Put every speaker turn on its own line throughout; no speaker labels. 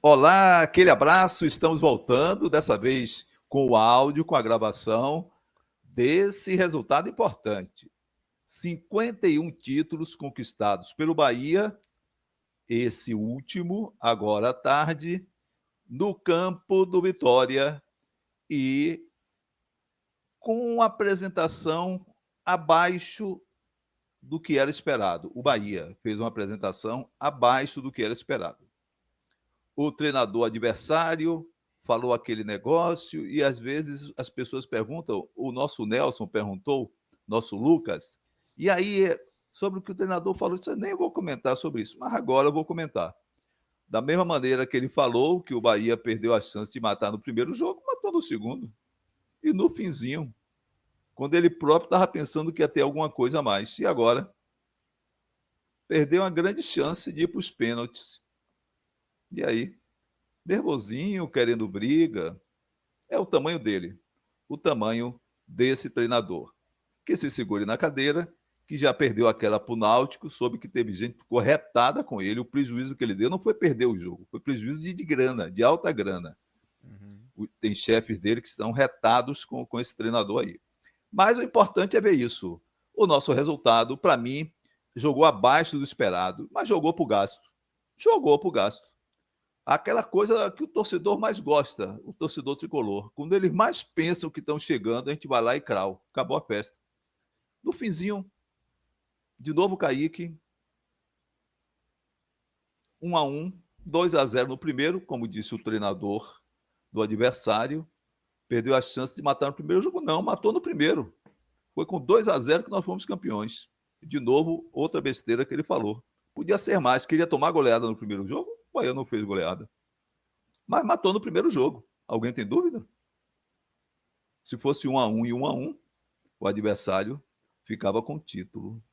Olá, aquele abraço, estamos voltando, dessa vez com o áudio, com a gravação desse resultado importante. 51 títulos conquistados pelo Bahia, esse último, agora à tarde, no campo do Vitória e com uma apresentação abaixo do que era esperado. O Bahia fez uma apresentação abaixo do que era esperado. O treinador adversário falou aquele negócio e às vezes as pessoas perguntam, o nosso Nelson perguntou, nosso Lucas, e aí sobre o que o treinador falou, eu nem vou comentar sobre isso, mas agora eu vou comentar. Da mesma maneira que ele falou que o Bahia perdeu a chance de matar no primeiro jogo, matou no segundo. E no finzinho, quando ele próprio estava pensando que ia ter alguma coisa a mais. E agora? Perdeu uma grande chance de ir para os pênaltis. E aí? Nervosinho, querendo briga. É o tamanho dele, o tamanho desse treinador. Que se segure na cadeira, que já perdeu aquela pro Náutico, soube que teve gente que ficou retada com ele. O prejuízo que ele deu não foi perder o jogo, foi prejuízo de grana, de alta grana. Tem chefes dele que estão retados com esse treinador aí. Mas o importante é ver isso. O nosso resultado, para mim, jogou abaixo do esperado, mas jogou para o gasto. Jogou para o gasto. Aquela coisa que o torcedor mais gosta, o torcedor tricolor. Quando eles mais pensam que estão chegando, a gente vai lá e crau. Acabou a festa. No finzinho, de novo Kaique, 1-1, 2-0 no primeiro, como disse o treinador do adversário. Perdeu a chance de matar no primeiro jogo? Não, matou no primeiro. Foi com 2-0 que nós fomos campeões. De novo, outra besteira que ele falou. Podia ser mais, queria tomar goleada no primeiro jogo, o Bahia não fez goleada. Mas matou no primeiro jogo. Alguém tem dúvida? Se fosse 1-1 e 1-1, o adversário ficava com o título.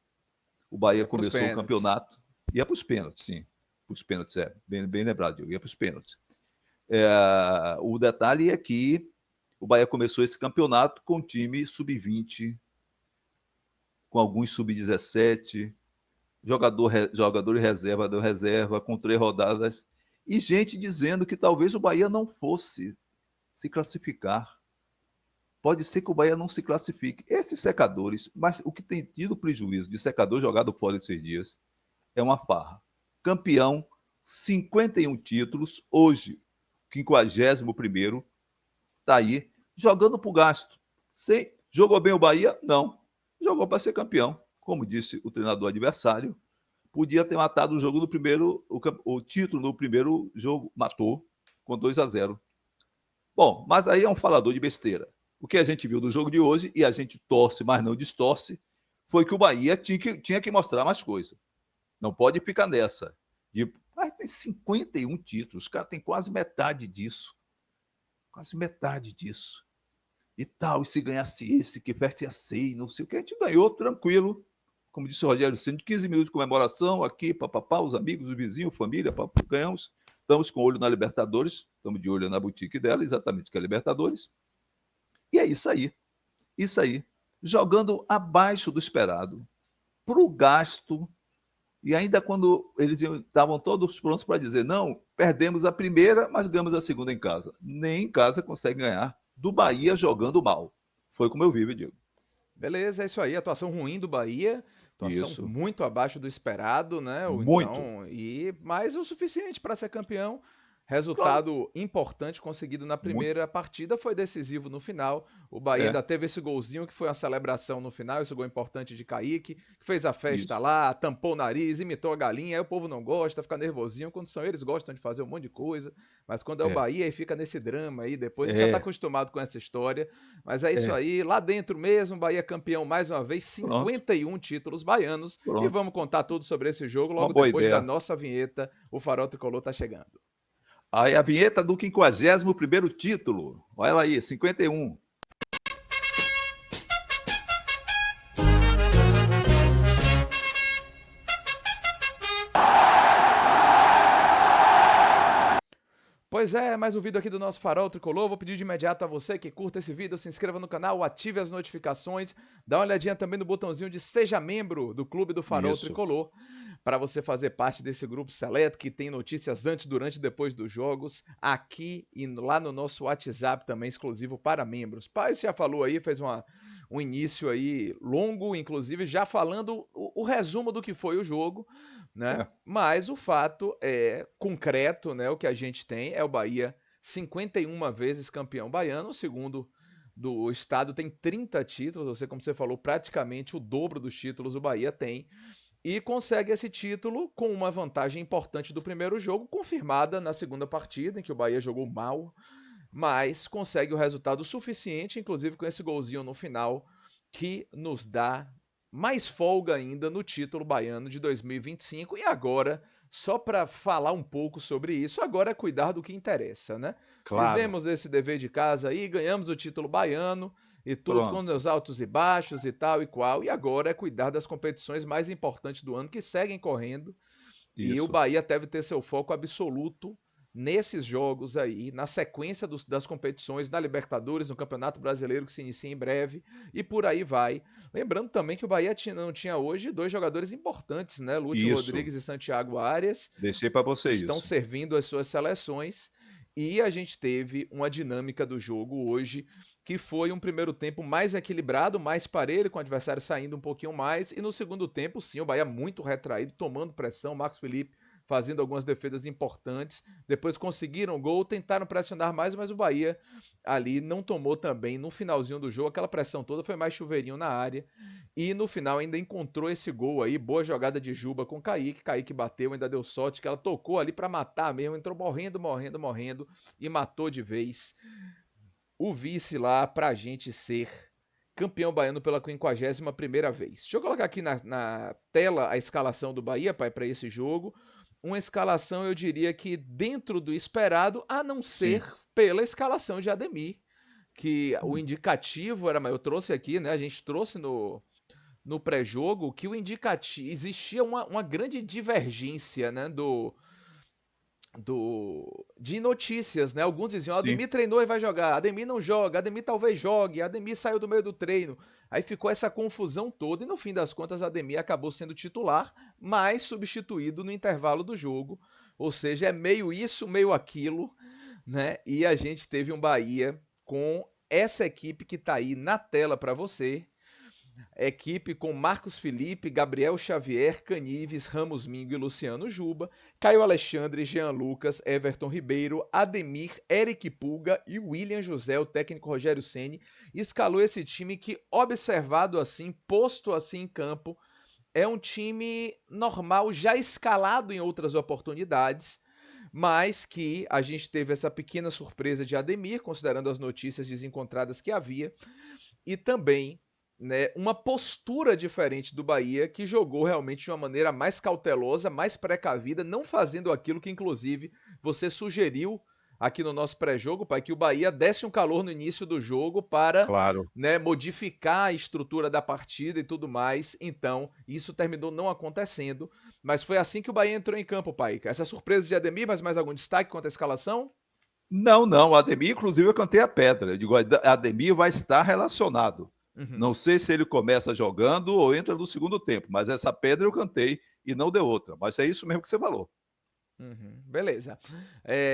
O Bahia começou o campeonato, ia para os pênaltis, sim. Para os pênaltis, bem lembrado, Diogo, ia para os pênaltis. O detalhe é que o Bahia começou esse campeonato com time sub-20, com alguns sub-17, jogador reserva deu reserva, com 3 rodadas, e gente dizendo que talvez o Bahia não fosse se classificar. Pode ser que o Bahia não se classifique. Esses secadores, mas o que tem tido prejuízo de secador jogado fora esses dias é uma farra. Campeão, 51 títulos, hoje, 51º, está aí, jogando para o gasto. Jogou bem o Bahia? Não. Jogou para ser campeão. Como disse o treinador adversário, podia ter matado o jogo no primeiro, o título no primeiro jogo, matou, com 2-0. Bom, mas aí é um falador de besteira. O que a gente viu do jogo de hoje, e a gente torce, mas não distorce, foi que o Bahia tinha que mostrar mais coisa. Não pode ficar nessa. Mas tem 51 títulos, os caras têm quase metade disso. Quase metade disso. E tal, e se ganhasse esse, que festa ia ser, não sei o que, a gente ganhou tranquilo. Como disse o Rogério Ceni, 15 minutos de comemoração, aqui, papapá, os amigos, os vizinhos, família, ganhamos. Estamos com olho na Libertadores, estamos de olho na boutique dela, exatamente que é a Libertadores. E é isso aí. Isso aí. Jogando abaixo do esperado. Para o gasto. E ainda quando eles estavam todos prontos para dizer, não, perdemos a primeira, mas ganhamos a segunda em casa. Nem em casa consegue ganhar do Bahia jogando mal. Foi como eu vi, Diego.
Beleza, é isso aí. Atuação ruim do Bahia. Atuação
Isso.
muito abaixo do esperado, né?
Muito.
Mas o suficiente para ser campeão. Resultado
Claro.
importante conseguido na
Muito.
primeira partida, foi decisivo no final. O Bahia ainda teve esse golzinho que foi uma celebração no final, esse gol importante de Kaique, que fez a festa lá, tampou o nariz, imitou a galinha, aí o povo não gosta, fica nervosinho, quando são eles gostam de fazer um monte de coisa, mas quando é o Bahia aí fica nesse drama aí, depois a gente já tá acostumado com essa história, mas é isso aí, lá dentro mesmo, Bahia campeão mais uma vez, 51 títulos baianos, e vamos contar tudo sobre esse jogo logo depois da nossa vinheta, o Farol Tricolor tá chegando.
Aí a vinheta do 51º título. Olha ela aí, 51.
Pois é, mais um vídeo aqui do nosso Farol Tricolor. Vou pedir de imediato a você que curta esse vídeo, se inscreva no canal, ative as notificações, dá uma olhadinha também no botãozinho de Seja Membro do Clube do Farol Tricolor. para você fazer parte desse grupo seleto que tem notícias antes, durante e depois dos jogos, aqui e lá no nosso WhatsApp também, exclusivo para membros. Pai, você já falou aí, fez um início aí longo, inclusive, já falando o resumo do que foi o jogo, né?
É,
Mas o fato é concreto, né? O que a gente tem é o Bahia 51 vezes campeão baiano, o segundo do estado tem 30 títulos, você, como você falou, praticamente o dobro dos títulos o Bahia tem, e consegue esse título com uma vantagem importante do primeiro jogo, confirmada na segunda partida, em que o Bahia jogou mal, mas consegue o resultado suficiente, inclusive com esse golzinho no final, que nos dá mais folga ainda no título baiano de 2025. E agora, só para falar um pouco sobre isso, agora é cuidar do que interessa, né?
claro.
Fizemos esse dever de casa aí, ganhamos o título baiano e tudo com
Pronto.
os altos e baixos e tal e qual. E agora é cuidar das competições mais importantes do ano que seguem correndo e o
Isso.
Bahia deve ter seu foco absoluto nesses jogos aí, na sequência das competições, na Libertadores, no Campeonato Brasileiro que se inicia em breve e por aí vai. Lembrando também que o Bahia não tinha hoje dois jogadores importantes, né? Lúcio
Isso.
Rodrigues e Santiago Arias,
Deixei para você
estão
isso.
servindo as suas seleções e a gente teve uma dinâmica do jogo hoje que foi um primeiro tempo mais equilibrado, mais parelho, com o adversário saindo um pouquinho mais, e no segundo tempo, sim, o Bahia muito retraído, tomando pressão, Marcos Felipe fazendo algumas defesas importantes, depois conseguiram o gol, tentaram pressionar mais, mas o Bahia ali não tomou também, no finalzinho do jogo, aquela pressão toda, foi mais chuveirinho na área, e no final ainda encontrou esse gol aí, boa jogada de Juba com Kaique bateu, ainda deu sorte que ela tocou ali para matar mesmo, entrou morrendo e matou de vez o vice lá pra gente ser campeão baiano pela 51ª vez. Deixa eu colocar aqui na tela a escalação do Bahia, pai, para esse jogo. Uma escalação, eu diria que dentro do esperado, a não ser
Sim.
pela escalação de Ademir, que o indicativo era, eu trouxe aqui, né? A gente trouxe no pré-jogo que o indicativo existia uma grande divergência, né, de notícias, né? Alguns diziam,
Sim.
Ademir treinou e vai jogar, Ademir não joga, Ademir talvez jogue, Ademir saiu do meio do treino. Aí ficou essa confusão toda e no fim das contas Ademir acabou sendo titular, mas substituído no intervalo do jogo. Ou seja, é meio isso, meio aquilo, né? E a gente teve um Bahia com essa equipe que tá aí na tela para você, equipe com Marcos Felipe, Gabriel Xavier, Canives, Ramos Mingo e Luciano Juba, Caio Alexandre, Jean Lucas, Everton Ribeiro, Ademir, Eric Pulga e William José, o técnico Rogério Ceni, escalou esse time que, observado assim, posto assim em campo, é um time normal, já escalado em outras oportunidades, mas que a gente teve essa pequena surpresa de Ademir, considerando as notícias desencontradas que havia, e também, né, uma postura diferente do Bahia, que jogou realmente de uma maneira mais cautelosa, mais precavida, não fazendo aquilo que, inclusive, você sugeriu aqui no nosso pré-jogo, pai, que o Bahia desse um calor no início do jogo para,
Claro.
né, modificar a estrutura da partida e tudo mais. Então, isso terminou não acontecendo, mas foi assim que o Bahia entrou em campo, pai. Essa surpresa de Ademir, mas mais algum destaque quanto à escalação?
Não, não. O Ademir, inclusive, eu cantei a pedra. Eu digo, Ademir vai estar relacionado.
Uhum.
Não sei se ele começa jogando ou entra no segundo tempo, mas essa pedra eu cantei e não deu outra. Mas é isso mesmo que você falou.
Uhum, beleza.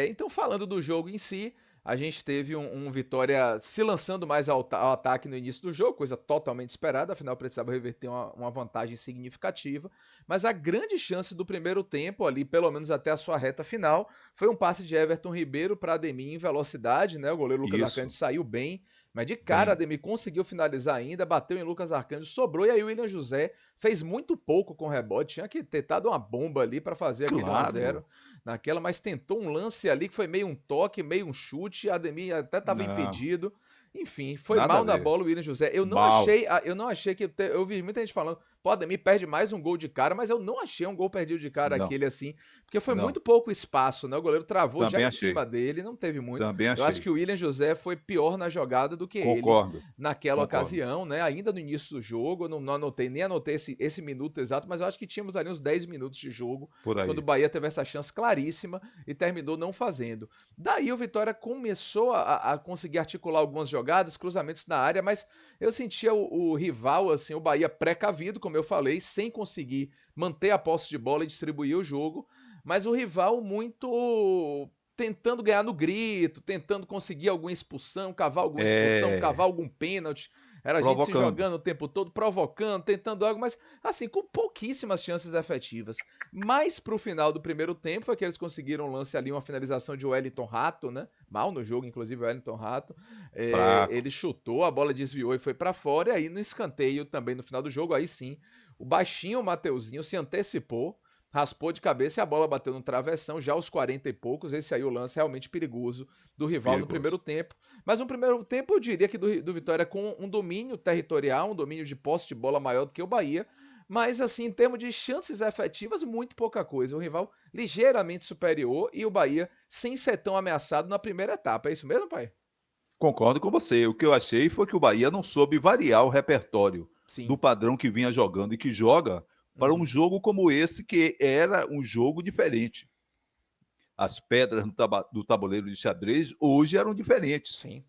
Então, falando do jogo em si, a gente teve um Vitória se lançando mais ao ataque no início do jogo, coisa totalmente esperada, afinal precisava reverter uma vantagem significativa. Mas a grande chance do primeiro tempo, ali, pelo menos até a sua reta final, foi um passe de Everton Ribeiro para Ademir em velocidade, né? O goleiro Lucas Arcanjo
Isso.
saiu bem, mas de cara
Bem,
Ademir conseguiu finalizar ainda, bateu em Lucas Arcanjo, sobrou, e aí o William José fez muito pouco com o rebote, tinha que ter dado uma bomba ali para fazer aquele 1 a
claro.
0 naquela, mas tentou um lance ali que foi meio um toque, meio um chute, Ademir até estava
Não,
impedido. Enfim, foi
nada a
mal na
ver.
bola o William José.
Mal.
Eu não achei que eu vi muita gente falando, pô, Ademir perde mais um gol de cara, mas eu não achei um gol perdido de cara
Não,
aquele assim, porque foi
não.
muito pouco espaço, né? O goleiro travou já
Também
em
achei.
cima dele, não teve muito.
Também
Eu acho
achei.
que o William José foi pior na jogada do que ele
Concordo.
naquela
Concordo.
ocasião, né? Ainda no início do jogo, eu não anotei, nem anotei esse minuto exato, mas eu acho que tínhamos ali uns 10 minutos de jogo
Por
quando o
aí.
Bahia teve essa chance claríssima e terminou não fazendo. Daí o Vitória começou a conseguir articular algumas jogadas, cruzamentos na área, mas eu sentia o rival, assim, o Bahia precavido, como eu falei, sem conseguir manter a posse de bola e distribuir o jogo, mas o rival muito tentando ganhar no grito, tentando conseguir alguma expulsão, cavar algum pênalti. Era a gente se
Provocando.
jogando o tempo todo, provocando, tentando algo, mas assim, com pouquíssimas chances efetivas. Mais pro final do primeiro tempo foi que eles conseguiram um lance ali, uma finalização de Wellington Rato, né? Mal no jogo, inclusive, o Wellington Rato.
Fraco.
Ele chutou, a bola desviou e foi para fora. E aí no escanteio também no final do jogo, aí sim, o baixinho Mateuzinho se antecipou, raspou de cabeça e a bola bateu no travessão, já aos 40 e poucos. Esse aí o lance realmente perigoso do rival no
Perigoso.
primeiro tempo. Mas no primeiro tempo eu diria que do Vitória com um domínio territorial, um domínio de posse de bola maior do que o Bahia. Mas assim, em termos de chances efetivas, muito pouca coisa. O rival ligeiramente superior e o Bahia sem ser tão ameaçado na primeira etapa. É isso mesmo, pai?
Concordo com você. O que eu achei foi que o Bahia não soube variar o repertório do
Sim.
padrão que vinha jogando e que joga para um
Uhum.
jogo como esse, que era um jogo diferente. As pedras do tabuleiro de xadrez hoje eram diferentes.
Sim.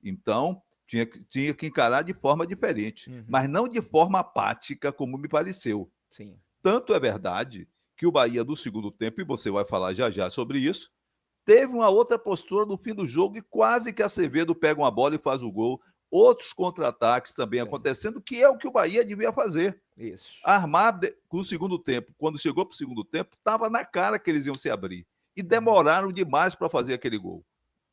Então, tinha que encarar de forma diferente,
Uhum.
mas não de forma apática, como me pareceu.
Sim.
Tanto é verdade que o Bahia, do segundo tempo, e você vai falar já já sobre isso, teve uma outra postura no fim do jogo e quase que Acevedo pega uma bola e faz o gol. Outros contra-ataques também
Sim.
acontecendo, que é o que o Bahia devia fazer.
Isso.
Armar com o segundo tempo. Quando chegou para o segundo tempo, estava na cara que eles iam se abrir. E
Uhum.
demoraram demais para fazer aquele gol.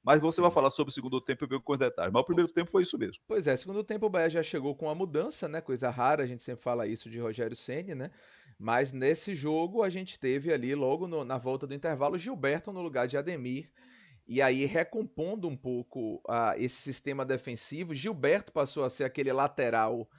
Mas você vai
Sim.
falar sobre o segundo tempo e ver com os detalhes. Mas o primeiro tempo foi isso mesmo.
Pois é, segundo tempo o Bahia já chegou com a mudança, né? Coisa rara, a gente sempre fala isso de Rogério Ceni, né? Mas nesse jogo a gente teve ali, logo na volta do intervalo, Gilberto no lugar de Ademir. E aí, recompondo um pouco esse sistema defensivo, Gilberto passou a ser aquele lateral,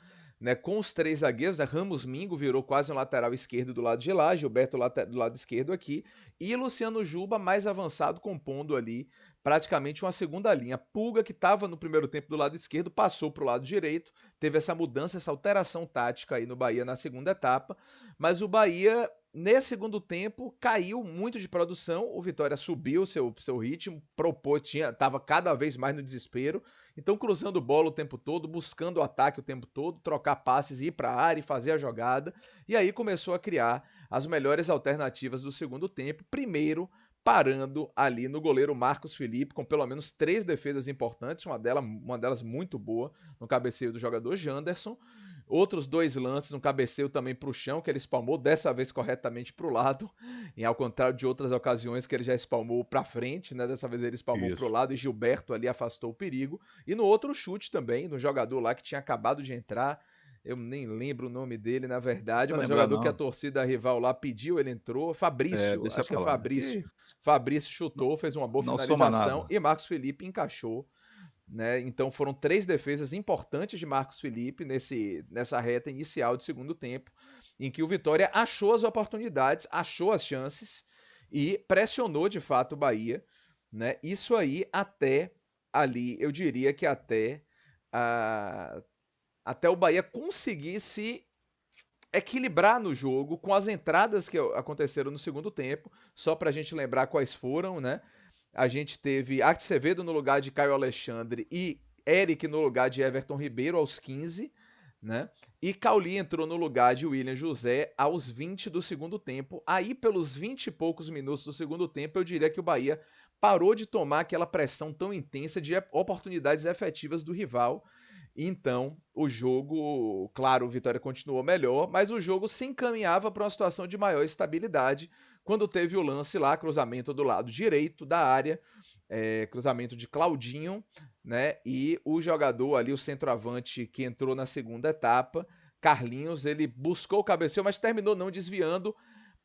né, com os três zagueiros, né, Ramos Mingo virou quase um lateral esquerdo do lado de lá, Gilberto do lado esquerdo aqui, e Luciano Juba mais avançado, compondo ali praticamente uma segunda linha. Pulga, que estava no primeiro tempo do lado esquerdo, passou para o lado direito, teve essa mudança, essa alteração tática aí no Bahia na segunda etapa, mas o Bahia nesse segundo tempo, caiu muito de produção, o Vitória subiu seu ritmo, propôs, estava cada vez mais no desespero, então cruzando bola o tempo todo, buscando o ataque o tempo todo, trocar passes, ir para a área e fazer a jogada, e aí começou a criar as melhores alternativas do segundo tempo, primeiro parando ali no goleiro Marcos Felipe, com pelo menos 3 defesas importantes, uma delas muito boa, no cabeceio do jogador Janderson, outros 2 lances, um cabeceio também para o chão, que ele espalmou, dessa vez corretamente para o lado, e ao contrário de outras ocasiões que ele já espalmou para frente, né? Dessa vez ele espalmou para o
Isso.
lado e Gilberto ali afastou o perigo. E no outro chute também, no jogador lá que tinha acabado de entrar, eu nem lembro o nome dele, na
Não
verdade,
precisa
mas
lembrar,
jogador que a
não.
torcida rival lá pediu, ele entrou. Fabrício,
Deixa
acho que é
para lá.
Fabrício.
E
Fabrício
não,
chutou, fez uma boa
não soma
finalização
nada.
e Marcos Felipe encaixou, né? Então foram 3 defesas importantes de Marcos Felipe nessa reta inicial de segundo tempo, em que o Vitória achou as oportunidades, achou as chances e pressionou de fato o Bahia, né? Isso aí até ali, eu diria que a, até o Bahia conseguir se equilibrar no jogo com as entradas que aconteceram no segundo tempo, só para a gente lembrar quais foram, né? A gente teve Acevedo no lugar de Caio Alexandre e Eric no lugar de Everton Ribeiro aos 15, né? E Cauli entrou no lugar de William José aos 20 do segundo tempo. Aí, pelos 20 e poucos minutos do segundo tempo, eu diria que o Bahia parou de tomar aquela pressão tão intensa de oportunidades efetivas do rival. Então, o jogo, claro, o Vitória continuou melhor, mas o jogo se encaminhava para uma situação de maior estabilidade quando teve o lance lá, cruzamento do lado direito da área, cruzamento de Claudinho, né? E o jogador ali, o centroavante que entrou na segunda etapa, Carlinhos, ele buscou o cabeceio, mas terminou não desviando.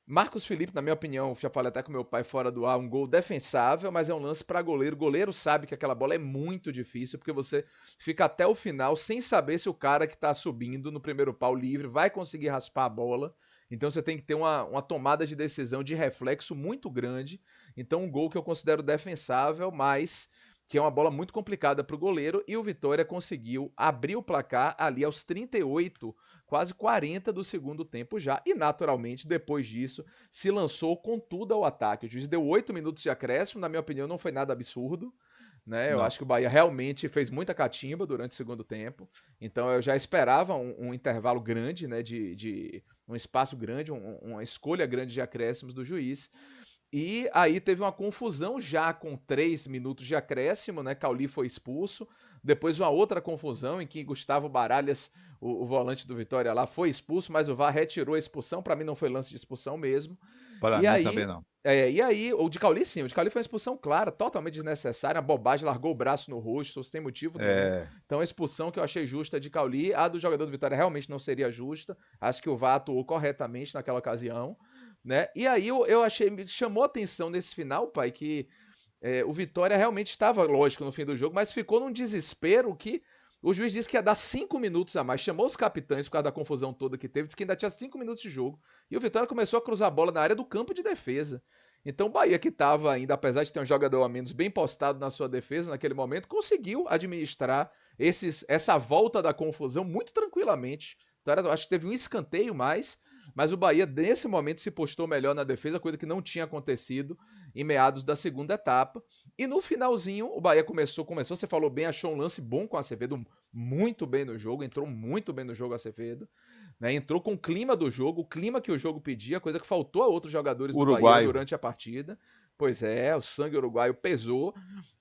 Marcos Felipe, na minha opinião, já falei até com meu pai fora do ar, um gol defensável, mas é um lance para goleiro. O goleiro sabe que aquela bola é muito difícil, porque você fica até o final sem saber se o cara que está subindo no primeiro pau livre vai conseguir raspar a bola. Então você tem que ter uma tomada de decisão de reflexo muito grande. Então, um gol que eu considero defensável, mas que é uma bola muito complicada para o goleiro, e o Vitória conseguiu abrir o placar ali aos 38, quase 40 do segundo tempo já, e naturalmente, depois disso, se lançou com tudo ao ataque. O juiz deu 8 minutos de acréscimo, na minha opinião não foi nada absurdo, né? Eu
Não.
acho que o Bahia realmente fez muita catimba durante o segundo tempo. Então eu já esperava um intervalo grande, né? De um espaço grande, uma escolha grande de acréscimos do juiz. E aí teve uma confusão já com 3 minutos de acréscimo, né? Cauli foi expulso. Depois uma outra confusão em que Gustavo Baralhas, o volante do Vitória lá, foi expulso, mas o VAR retirou a expulsão. Para mim não foi lance de expulsão mesmo.
Para
E
mim também
aí,
não.
o de Cauli sim, o de Cauli foi uma expulsão clara, totalmente desnecessária, uma bobagem, largou o braço no rosto, sem motivo nenhum.
É,
Então a expulsão que eu achei justa de Cauli, a do jogador do Vitória realmente não seria justa. Acho que o VAR atuou corretamente naquela ocasião, né? E aí eu achei, me chamou a atenção nesse final, pai, que o Vitória realmente estava, lógico, no fim do jogo, mas ficou num desespero que o juiz disse que ia dar 5 minutos a mais. Chamou os capitães por causa da confusão toda que teve, disse que ainda tinha 5 minutos de jogo. E o Vitória começou a cruzar a bola na área do campo de defesa. Então o Bahia, que estava ainda, apesar de ter um jogador a menos bem postado na sua defesa naquele momento, conseguiu administrar essa volta da confusão muito tranquilamente. Então, acho que teve um escanteio mais, mas o Bahia, nesse momento, se postou melhor na defesa, coisa que não tinha acontecido em meados da segunda etapa. E no finalzinho, o Bahia começou, você falou bem, achou um lance bom com o Acevedo, muito bem no jogo, entrou muito bem no jogo Acevedo, né? Entrou com o clima do jogo, o clima que o jogo pedia, coisa que faltou a outros jogadores do Bahia
uruguaio.
durante a partida. Pois é, o sangue uruguaio pesou.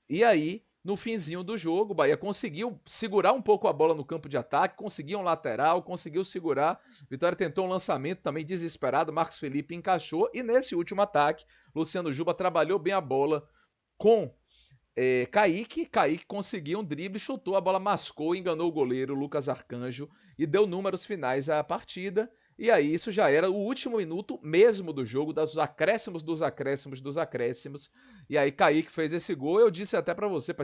E aí, no finzinho do jogo, o Bahia conseguiu segurar um pouco a bola no campo de ataque, conseguiu um lateral, conseguiu segurar. Vitória tentou um lançamento também desesperado, Marcos Felipe encaixou. E nesse último ataque, Luciano Juba trabalhou bem a bola com Kaique conseguiu um drible, chutou, a bola mascou, enganou o goleiro Lucas Arcanjo e deu números finais à partida. E aí isso já era o último minuto mesmo do jogo, dos acréscimos dos acréscimos dos acréscimos. E aí Kaique fez esse gol. Eu disse até para você,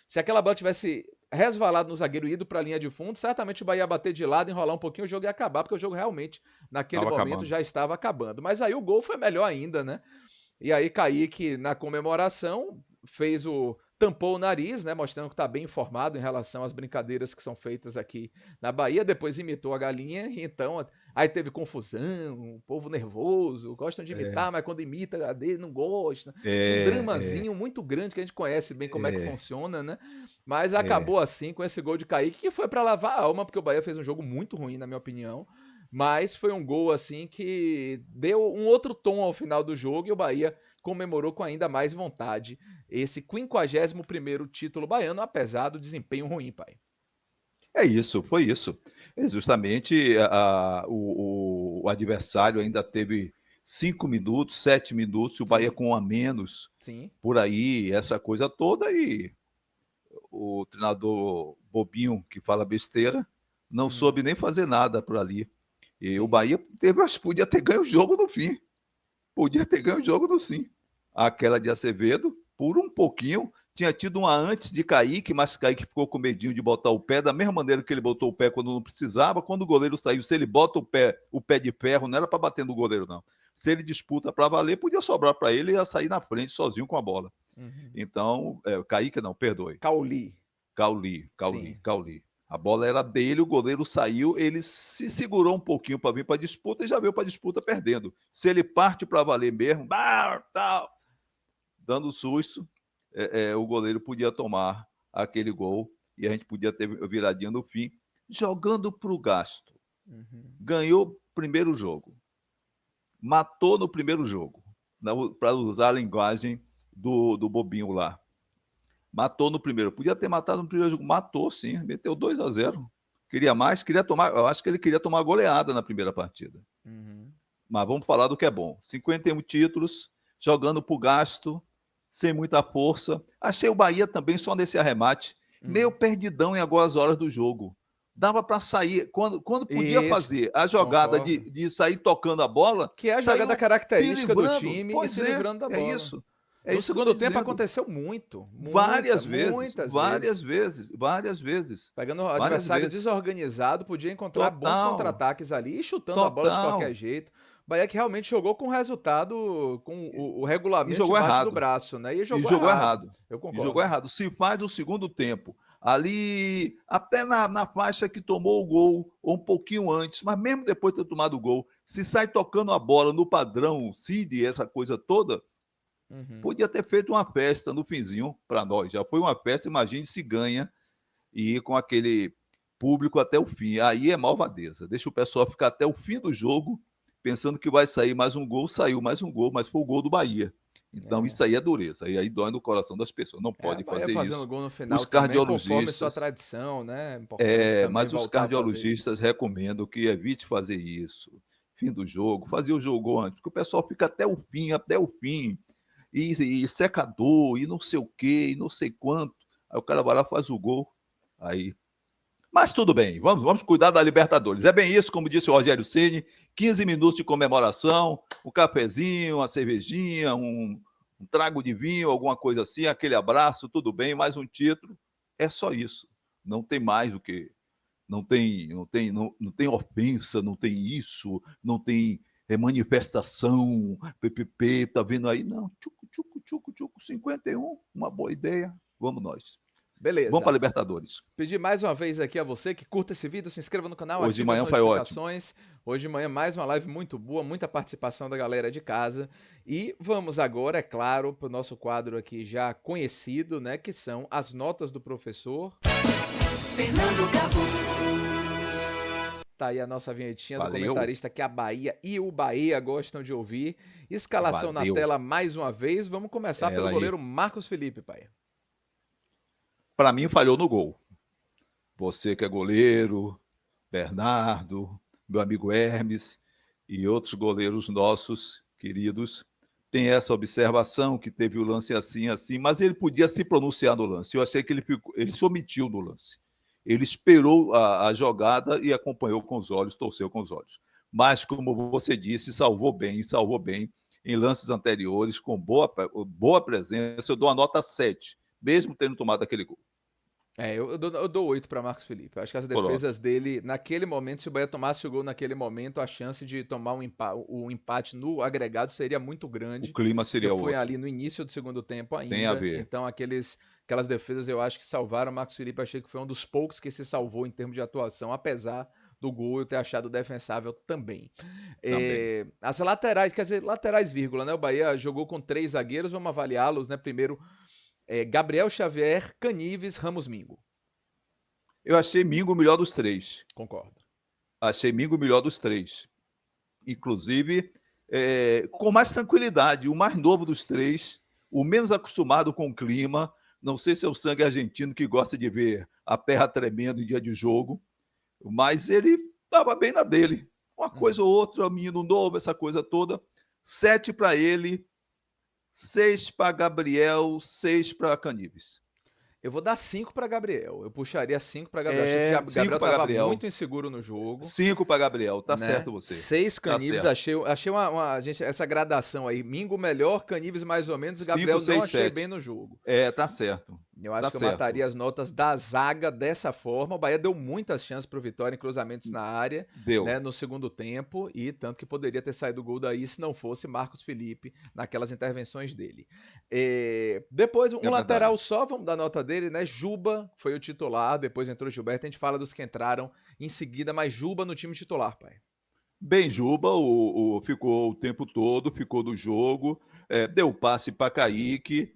se aquela bola tivesse resvalado no zagueiro e ido para a linha de fundo, certamente o Bahia ia bater de lado, enrolar um pouquinho, o jogo ia acabar, porque o jogo realmente naquele
Estava
momento
acabando.
já estava acabando. Mas aí o gol foi melhor ainda, né? E aí Kaique, na comemoração, tampou o nariz, né, mostrando que está bem informado em relação às brincadeiras que são feitas aqui na Bahia. Depois imitou a galinha, e então aí teve confusão, o povo nervoso, gostam de imitar, mas quando imita a dele não gosta. Um
É, é,
dramazinho muito grande que a gente conhece bem como é que
é,
funciona, né? Mas
é.
acabou assim com esse gol de Kaique, que foi para lavar a alma, porque o Bahia fez um jogo muito ruim, na minha opinião. Mas foi um gol assim que deu um outro tom ao final do jogo e o Bahia comemorou com ainda mais vontade esse 51º título baiano, apesar do desempenho ruim, pai.
É isso, foi isso. É justamente o adversário ainda teve 5 minutos, 7 minutos, o Bahia
Sim,
com um a menos,
sim.
por aí, essa coisa toda, e o treinador bobinho que fala besteira não
Hum,
soube nem fazer nada por ali. E o
sim.
Bahia teve, acho que podia ter ganho o jogo no fim. Podia ter ganho o jogo no fim. Aquela de Acevedo, por um pouquinho, tinha tido uma antes de Kaique, mas Kaique ficou com medinho de botar o pé, da mesma maneira que ele botou o pé quando não precisava. Quando o goleiro saiu, se ele bota o pé de ferro, não era para bater no goleiro, não. Se ele disputa para valer, podia sobrar para ele e ia sair na frente sozinho com a bola.
Uhum.
Então, Kaique não, perdoe.
Cauli.
Cauli,
Sim.
Cauli. A bola era dele, o goleiro saiu, ele se segurou um pouquinho para vir para a disputa e já veio para a disputa perdendo. Se ele parte para valer mesmo, tal, dando susto, o goleiro podia tomar aquele gol e a gente podia ter viradinha no fim, jogando para o gasto.
Uhum.
Ganhou o primeiro jogo, matou no primeiro jogo, para usar a linguagem do bobinho lá. Matou no primeiro. Podia ter matado no primeiro jogo. Matou, sim. Meteu 2-0. Queria mais, queria tomar. Eu acho que ele queria tomar goleada na primeira partida.
Uhum.
Mas vamos falar do que é bom. 51 títulos, jogando por gasto, sem muita força. Achei o Bahia também só nesse arremate, meio
Uhum.
perdidão em algumas horas do jogo. Dava para sair, quando podia
Isso,
fazer a jogada
concordo.
de sair tocando a bola,
Que é a jogada
saiu se
característica do
livrando.
time e se
Pois
livrando da
é
bola.
isso. É
No
isso que eu
segundo
estou
tempo
dizendo.
aconteceu muitas
Várias
vezes.
vezes, várias vezes,
Pegando o
várias
adversário
vezes.
desorganizado, podia encontrar bons
Total,
contra-ataques ali e chutando a bola de qualquer
total.
jeito. Bahia que realmente jogou com resultado, com o
E
regulamento
jogou
debaixo do
errado.
braço, né? E
E
jogou
jogou
errado.
errado.
Eu
E jogou
concordo.
errado. Se faz o segundo tempo, ali, até na faixa que tomou o gol, ou um pouquinho antes, mas mesmo depois de ter tomado o gol, se sai tocando a bola no padrão, Cid, essa coisa toda,
Uhum.
Podia ter feito uma festa no finzinho para nós. Já foi uma festa, imagine se ganha e ir com aquele público até o fim. Aí é malvadeza. Deixa o pessoal ficar até o fim do jogo, pensando que vai sair mais um gol. Saiu mais um gol, mas foi o gol do Bahia. Então
É.
isso aí é dureza. E aí dói no coração das pessoas. Não
É, a
pode
Bahia
fazer
fazendo
isso.
gol no final
Os
também, conforme sua
cardiologistas,
tradição, né? É importante também
mas os
voltar a fazer
cardiologistas
isso.
recomendam que evite fazer isso. Fim do jogo, fazer o jogo antes, porque o pessoal fica até o fim, e secador, e não sei o quê, e não sei quanto. Aí o cara vai lá, faz o gol. Aí. Mas tudo bem, vamos cuidar da Libertadores. É bem isso, como disse o Rogério Ceni, 15 minutos de comemoração, um cafezinho, uma cervejinha, um trago de vinho, alguma coisa assim, aquele abraço, tudo bem, mais um título. É só isso. Não tem mais do que não tem ofensa, não tem isso, não tem manifestação, PPP, tá vendo aí? Não, tchucu, tchucu, tchucu, tchucu, 51, uma boa ideia, vamos nós. Vamos para
Beleza.
a Libertadores.
Pedir mais uma vez aqui a você que curta esse vídeo, se inscreva no canal,
Hoje de
ative as
manhã foi ótimo.
notificações. Hoje de manhã mais uma live muito boa, muita participação da galera de casa. E vamos agora, é claro, para o nosso quadro aqui já conhecido, né, que são as notas do professor.
Fernando Cabu.
Tá aí a nossa vinhetinha do
Valeu,
comentarista que a Bahia e o Bahia gostam de ouvir. Escalação na
valeu.
tela mais uma vez. Vamos começar pelo
Ela aí.
goleiro Marcos Felipe, pai.
Para mim, falhou no gol. Você que é goleiro, Bernardo, meu amigo Hermes e outros goleiros nossos queridos, tem essa observação que teve o lance assim, assim, mas ele podia se pronunciar no lance. Eu achei que ele se omitiu no lance. Ele esperou a jogada e acompanhou com os olhos, torceu com os olhos. Mas, como você disse, salvou bem em lances anteriores, com boa presença. Eu dou a nota 7, mesmo tendo tomado aquele gol.
Eu dou 8 para Marcos Felipe. Eu acho que as
Pronto.
defesas dele, naquele momento, se o Bahia tomasse o gol naquele momento, a chance de tomar o empate no agregado seria muito
O
grande,
clima
porque
seria
foi
outro.
ali no início do segundo tempo
Tem a
ainda.
ver.
Então, aquelas defesas eu acho que salvaram o Marcos Felipe. Achei que foi um dos poucos que se salvou em termos de atuação, apesar do gol eu ter achado defensável também.
Também.
As laterais, quer dizer, laterais, vírgula, né? O Bahia jogou com 3 zagueiros, vamos avaliá-los, né? Primeiro, Gabriel Xavier, Canives, Ramos Mingo.
Eu achei Mingo o melhor dos três.
Concordo.
Achei Mingo o melhor dos três. Inclusive, com mais tranquilidade. O mais novo dos três, o menos acostumado com o clima. Não sei se é o sangue argentino que gosta de ver a terra tremendo em dia de jogo, mas ele estava bem na dele. Uma coisa ou outra, menino novo, essa coisa toda. 7 para ele, 6 para Gabriel, 6 para Canives.
Eu vou dar 5 para Gabriel. Eu puxaria 5 para Gabriel. Achei que já,
5
Gabriel
para
estava
Gabriel.
muito inseguro no jogo.
5 para Gabriel, tá
Né?
certo você.
6
Tá
Canives,
certo.
achei gente, essa gradação aí. Mingo melhor, Canives mais ou menos, e
5,
Gabriel não
6,
achei bem
7.
no jogo.
Tá certo.
Eu acho
Tá
que eu
certo.
mataria as notas da zaga dessa forma. O Bahia deu muitas chances para o Vitória em cruzamentos na área,
Deu.
né, no segundo tempo, e tanto que poderia ter saído o gol daí se não fosse Marcos Felipe naquelas intervenções dele. Depois, um lateral
verdade.
só, vamos dar nota dele, né? Juba foi o titular, depois entrou o Gilberto. A gente fala dos que entraram em seguida, mas Juba no time titular, pai.
Bem, Juba ficou o tempo todo, ficou do jogo, deu passe para Kaique,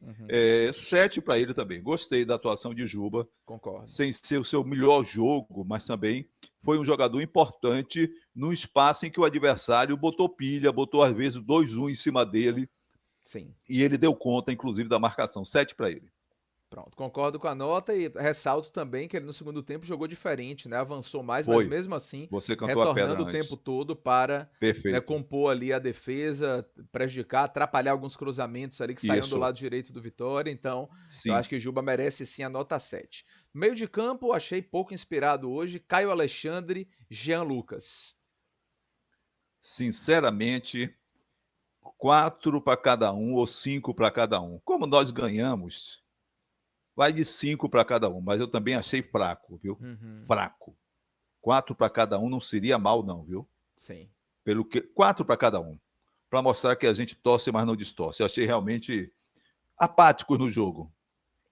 7 para ele também. Gostei da atuação de Juba,
Concordo.
sem ser o seu melhor jogo, mas também foi um jogador importante num espaço em que o adversário botou pilha, botou às vezes 2-1 em cima dele.
Sim.
E ele deu conta, inclusive, da marcação. 7 para ele.
Pronto, concordo com a nota e ressalto também que ele no segundo tempo jogou diferente, né? Avançou mais, mas
Foi.
mesmo assim,
Você cantou a pedra
retornando o
antes.
tempo todo para, né,
Perfeito.
compor ali a defesa, prejudicar, atrapalhar alguns cruzamentos ali que saíam do
Isso.
lado direito do Vitória. Então, eu
Sim.
acho que Juba merece sim a nota 7. Meio de campo, achei pouco inspirado hoje. Caio Alexandre, Jean Lucas.
Sinceramente, 4 para cada um ou 5 para cada um. Como nós ganhamos, vai de 5 para cada um, mas eu também achei fraco, viu? Fraco. 4 para cada um não seria mal, não, viu?
Sim.
4 para cada um. Para mostrar que a gente torce, mas não distorce. Eu achei realmente apático no jogo.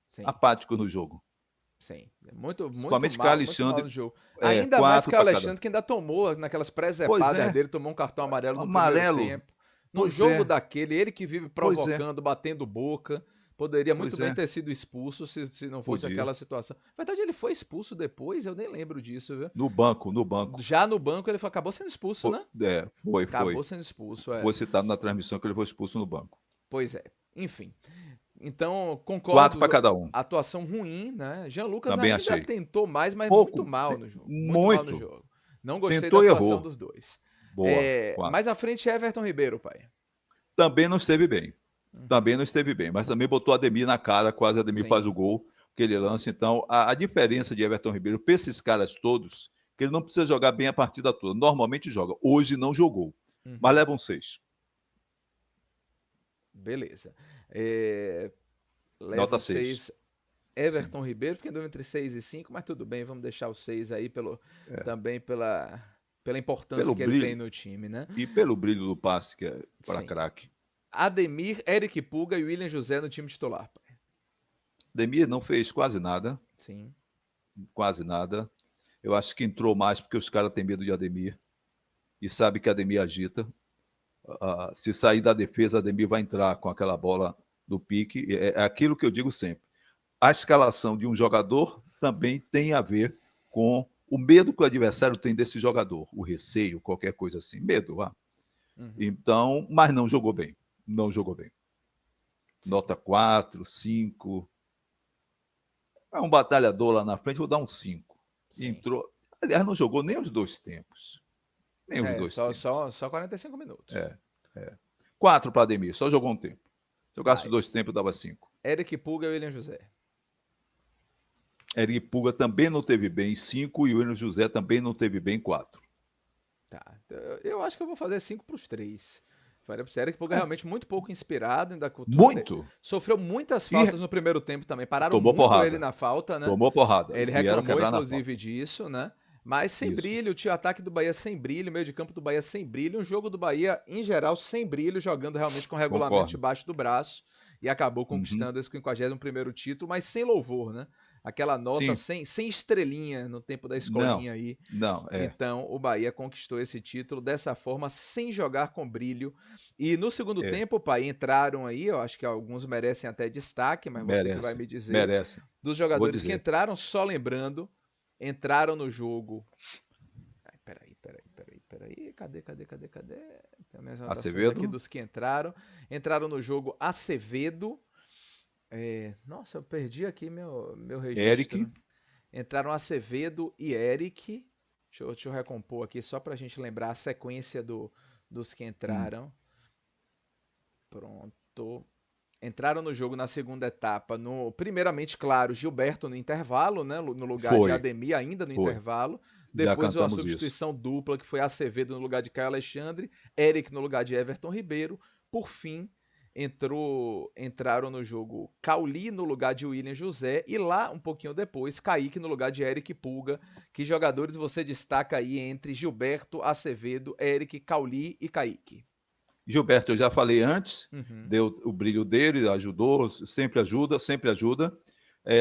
Sim.
Apático no jogo.
Sim, muito
Principalmente
mal,
Alexandre,
muito mal no jogo. Ainda mais que o
4 para cada.
Alexandre, que ainda tomou naqueles
Pois
presepadas dele, tomou um cartão amarelo no primeiro
amarelo.
tempo. Num
Pois
jogo
é.
daquele, ele que vive
Pois é.
provocando, batendo boca, poderia muito
Pois
bem
é.
ter sido expulso se não fosse
Podia.
aquela situação. Na verdade, ele foi expulso depois, eu nem lembro disso, viu?
No banco.
Já no banco, ele acabou sendo expulso, né?
Foi.
Acabou sendo expulso, é.
Foi citado na transmissão que ele foi expulso no banco.
Pois é. Enfim. Então,
4
concordo,
para cada um.
atuação ruim, né? Jean Lucas
Também
ainda
achei.
tentou mais, mas muito
Pouco.
mal no jogo. Muito mal no
Muito.
jogo. Não gostei da
Tentou e
atuação
errou.
dos dois.
Boa. 4.
Mais à frente, Everton Ribeiro, pai.
Também não esteve bem.
Uhum.
Também não esteve bem. Mas também botou Ademir na cara. Quase Ademir
Sim.
faz o gol que ele lança. Então, a diferença de Everton Ribeiro para esses caras todos, que ele não precisa jogar bem a partida toda. Normalmente joga. Hoje não jogou.
Uhum.
Mas leva um 6.
Beleza. Leva
Nota
um 6.
6.
Everton Ribeiro, fiquei entre 6 e 5, mas tudo bem, vamos deixar o 6 aí também pela importância
Pelo
que
brilho.
ele tem no time, né?
E pelo brilho do passe, que é para
Sim.
craque.
Ademir, Eric Puga e William José no time titular, pai.
Ademir não fez quase nada.
Sim.
Quase nada. Eu acho que entrou mais porque os caras têm medo de Ademir. E sabe que Ademir agita. Se sair da defesa, Ademir vai entrar com aquela bola do pique. É aquilo que eu digo sempre. A escalação de um jogador também tem a ver com o medo que o adversário tem desse jogador. O receio, qualquer coisa assim. Medo, vá.
Uhum.
Então, mas não jogou bem. Não jogou bem.
Sim.
Nota 4, 5. É um batalhador lá na frente, vou dar um 5. Entrou. Aliás, não jogou nem os dois tempos. Nem os dois tempos.
Só 45 minutos.
4 para Ademir, só jogou um tempo. Se jogasse os dois tempos, dava 5.
Eric Puga e William José.
Eric Puga também não teve bem, 5. E o William José também não teve bem, 4.
Tá. Eu acho que eu vou fazer 5 para os 3. Eric Puga realmente muito pouco inspirado.
Muito.
Sofreu muitas faltas no primeiro tempo também. Pararam
Tomou
muito
porrada.
ele na falta, né?
Tomou porrada.
Ele
Vieram
reclamou,
quebrar na
inclusive, disso, né? Mas sem
Isso.
brilho, o ataque do Bahia sem brilho, meio de campo do Bahia sem brilho, um jogo do Bahia, em geral, sem brilho, jogando realmente com regulamento
Concordo.
debaixo do braço, e acabou conquistando esse 51º título, mas sem louvor, né? Aquela nota sem estrelinha no tempo da escolinha aí.
Não,
Então, o Bahia conquistou esse título dessa forma, sem jogar com brilho. E no segundo tempo, pai, entraram aí, eu acho que alguns merecem até destaque, mas você que vai me dizer.
Merece.
Dos jogadores que entraram, só lembrando, entraram no jogo. Ai, peraí. Cadê? Tem minhas anotações aqui dos que entraram. Entraram no jogo Acevedo. Nossa, eu perdi aqui meu registro.
Eric.
Entraram Acevedo e Eric. Deixa eu recompor aqui, só pra gente lembrar a sequência dos que entraram. Pronto. Entraram no jogo na segunda etapa, primeiramente, claro, Gilberto no intervalo, né, no lugar de Ademir, ainda no intervalo. Depois uma substituição dupla, que foi Acevedo no lugar de Caio Alexandre, Eric no lugar de Everton Ribeiro. Por fim, entraram no jogo Cauli no lugar de William José e lá, um pouquinho depois, Kaique no lugar de Eric Puga. Que jogadores você destaca aí entre Gilberto, Acevedo, Eric, Cauli e Kaique?
Gilberto, eu já falei antes, deu o brilho dele, ajudou, sempre ajuda.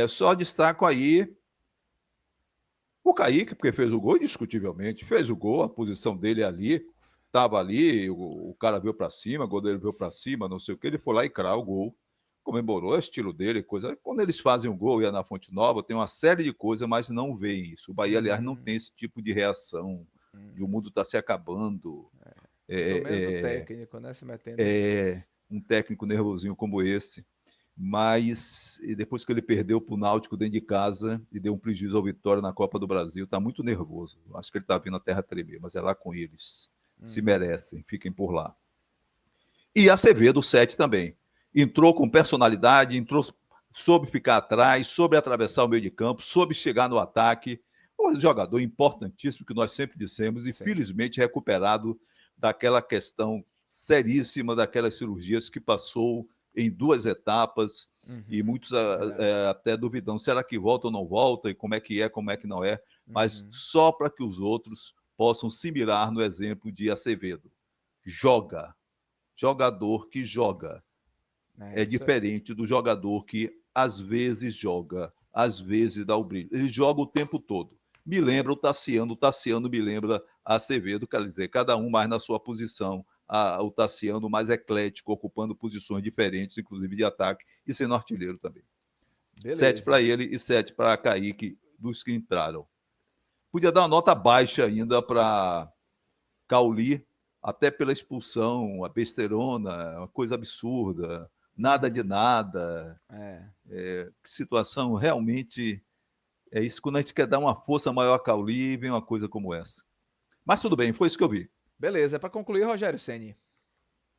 Só destaco aí o Kaique, porque fez o gol, indiscutivelmente, fez o gol, a posição dele ali, estava ali, o cara veio para cima, o goleiro veio para cima, não sei o que, ele foi lá e crau o gol, comemorou, é o estilo dele, coisa. Quando eles fazem um gol, ia na Fonte Nova, tem uma série de coisas, mas não veem isso. O Bahia, aliás, não tem esse tipo de reação, de o mundo está se acabando.
Pelo menos o técnico, né? Se metendo.
Um técnico nervosinho como esse. Mas depois que ele perdeu para o Náutico dentro de casa e deu um prejuízo ao Vitória na Copa do Brasil, está muito nervoso. Acho que ele está vindo a terra tremer, mas é lá com eles. Se merecem, fiquem por lá. E Acevedo, 7 também. Entrou com personalidade, soube ficar atrás, soube atravessar o meio de campo, soube chegar no ataque. Um jogador importantíssimo que nós sempre dissemos e felizmente recuperado daquela questão seríssima, daquelas cirurgias que passou em 2 etapas, e muitos até duvidam, será que volta ou não volta, e como é que não é, mas só para que os outros possam se mirar no exemplo de Acevedo. Jogador que joga. É diferente do jogador que às vezes joga, às vezes dá o brilho. Ele joga o tempo todo. Me lembra o Tassiano me lembra Acevedo, quer dizer, cada um mais na sua posição, o Tassiano mais eclético, ocupando posições diferentes, inclusive de ataque, e sendo artilheiro também.
Beleza.
7 para ele e 7 para Kaique, dos que entraram. Podia dar uma nota baixa ainda para Cauli, até pela expulsão, a besteirona, uma coisa absurda, nada de nada. Que situação realmente é isso. Quando a gente quer dar uma força maior a Cauli, vem uma coisa como essa. Mas tudo bem, foi isso que eu vi.
Beleza, para concluir, Rogério Ceni.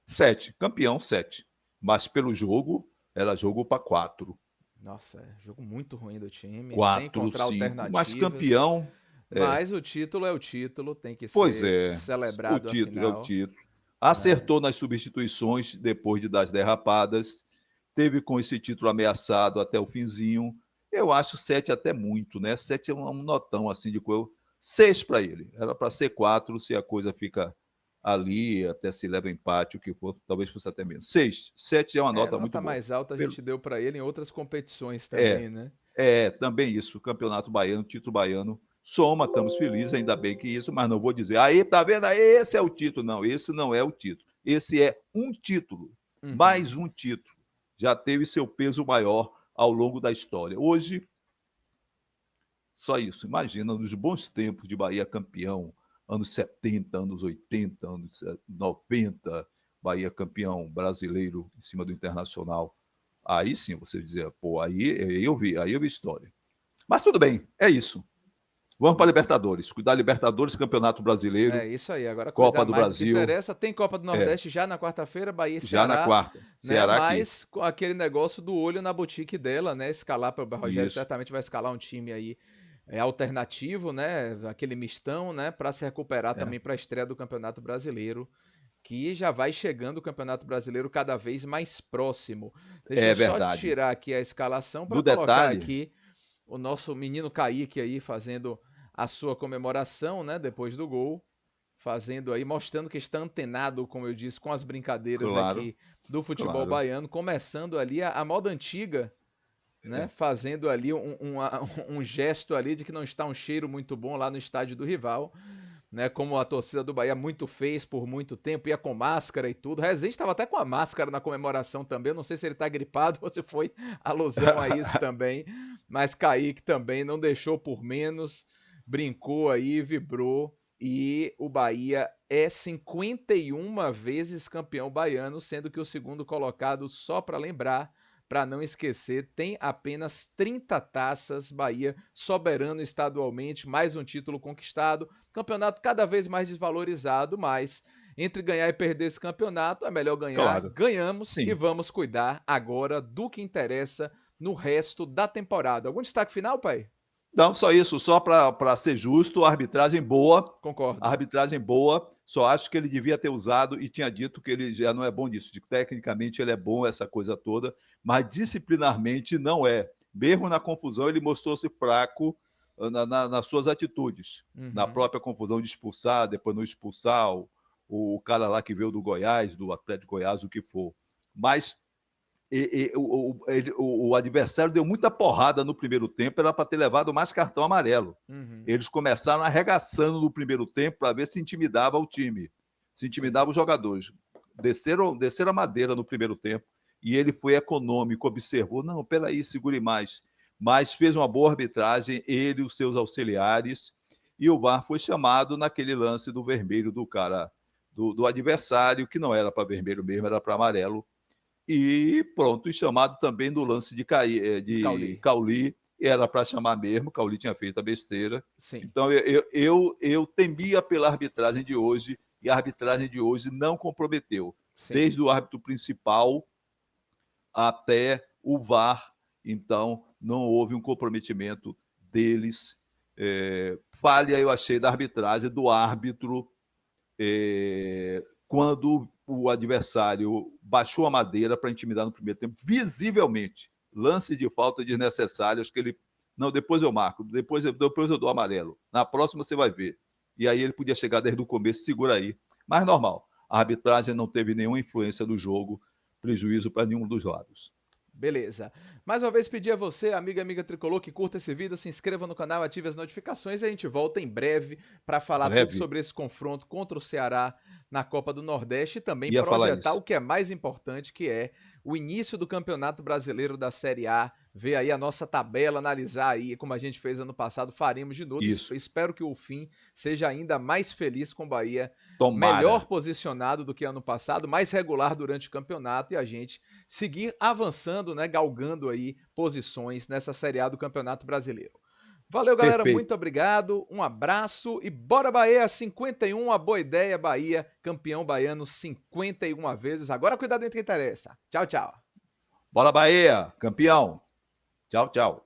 7, campeão 7. Mas pelo jogo, era jogo para 4.
Nossa, jogo muito ruim do time,
4,
sem encontrar
5.
alternativas.
Mas campeão.
Mas o título é o título, tem que
Pois
ser
é,
celebrado
o título
afinal.
é o título. Acertou nas substituições depois das derrapadas. Teve com esse título ameaçado até o finzinho. Eu acho 7 até muito, né? 7 é um notão assim de coisa. 6 para ele. Era para ser 4, se a coisa fica ali, até se leva empate, o que for, talvez fosse até menos. 6. 7 é uma nota muito boa.
Mais alta a gente deu para ele em outras competições
É,
também, né?
Também isso. Campeonato Baiano, título baiano. Soma, estamos felizes, ainda bem que isso, mas não vou dizer, aí, tá vendo? Aí, esse é o título. Não, esse não é o título. Esse é um título. Mais um título. Já teve seu peso maior ao longo da história. Hoje, só isso. Imagina, nos bons tempos de Bahia campeão, anos 70, anos 80, anos 90, Bahia campeão brasileiro em cima do Internacional. Aí sim, você dizia, pô, aí eu vi história. Mas tudo bem, é isso. Vamos para a Libertadores. Cuidar Libertadores, Campeonato Brasileiro.
É isso aí. Agora
Copa
cuidar
do
mais
Brasil.
Do que interessa. Tem Copa do Nordeste já na quarta-feira, Bahia e
já
Ceará.
Na quarta.
Né?
Ceará
Mas
aqui.
Com aquele negócio do olho na boutique dela, né? Escalar para o Rogério
Isso.
certamente vai escalar um time aí alternativo, né? Aquele mistão, né? Para se recuperar também para a estreia do Campeonato Brasileiro, que já vai chegando o Campeonato Brasileiro cada vez mais próximo. Deixa eu só tirar aqui a escalação para colocar aqui o nosso menino Kaique aí fazendo a sua comemoração, né, depois do gol, fazendo aí, mostrando que está antenado, como eu disse, com as brincadeiras aqui do futebol baiano, começando ali a moda antiga, né, fazendo ali um gesto ali de que não está um cheiro muito bom lá no estádio do rival, né, como a torcida do Bahia muito fez por muito tempo, ia com máscara e tudo. Rezende estava até com a máscara na comemoração também, eu não sei se ele está gripado ou se foi alusão a isso também, mas Kaique também não deixou por menos, brincou aí, vibrou, e o Bahia é 51 vezes campeão baiano, sendo que o segundo colocado, só para lembrar, para não esquecer, tem apenas 30 taças, Bahia soberano estadualmente, mais um título conquistado, campeonato cada vez mais desvalorizado, mas entre ganhar e perder esse campeonato, é melhor ganhar, ganhamos. Sim. E vamos cuidar agora do que interessa no resto da temporada. Algum destaque final, pai?
Não, só isso, só para ser justo, a arbitragem boa.
Concordo.
A arbitragem boa, só acho que ele devia ter usado e tinha dito que ele já não é bom disso. Tecnicamente ele é bom, essa coisa toda, mas disciplinarmente não é. Mesmo na confusão, ele mostrou-se fraco nas suas atitudes. Na própria confusão de expulsar, depois não expulsar o cara lá que veio do Goiás, do Atlético Goiás, o que for. Mas o adversário deu muita porrada no primeiro tempo, era para ter levado mais cartão amarelo. Eles começaram arregaçando no primeiro tempo para ver se intimidava o time, se intimidava os jogadores. Desceram a madeira no primeiro tempo e ele foi econômico, observou, não, peraí, segure mais. Mas fez uma boa arbitragem, ele e os seus auxiliares, e o VAR foi chamado naquele lance do vermelho do cara, do adversário, que não era para vermelho mesmo, era para amarelo. E pronto, e chamado também do lance de Cauli, era para chamar mesmo, Cauli tinha feito a besteira.
Sim.
Então eu temia pela arbitragem de hoje, e a arbitragem de hoje não comprometeu. Sim. Desde o árbitro principal até o VAR, então não houve um comprometimento deles. Falha, eu achei, da arbitragem do árbitro quando o adversário baixou a madeira para intimidar no primeiro tempo, visivelmente. Lance de falta desnecessário, acho que ele... Não, depois eu marco, depois eu dou amarelo. Na próxima você vai ver. E aí ele podia chegar desde o começo, segura aí. Mas normal, a arbitragem não teve nenhuma influência no jogo, prejuízo para nenhum dos lados.
Beleza. Mais uma vez pedir a você, amiga tricolor, que curta esse vídeo, se inscreva no canal, ative as notificações e a gente volta em breve para falar tudo sobre esse confronto contra o Ceará na Copa do Nordeste e também projetar o que é mais importante, que é o início do Campeonato Brasileiro da Série A, ver aí a nossa tabela, analisar aí como a gente fez ano passado, faremos de novo. Espero que o fim seja ainda mais feliz com o Bahia, melhor posicionado do que ano passado, mais regular durante o campeonato e a gente seguir avançando, né, galgando aí posições nessa Série A do Campeonato Brasileiro. Valeu, galera, muito obrigado, um abraço e bora Bahia, 51, a boa ideia, Bahia, campeão baiano 51 vezes. Agora cuidado entre quem interessa. Tchau, tchau.
Bora Bahia, campeão. Tchau, tchau.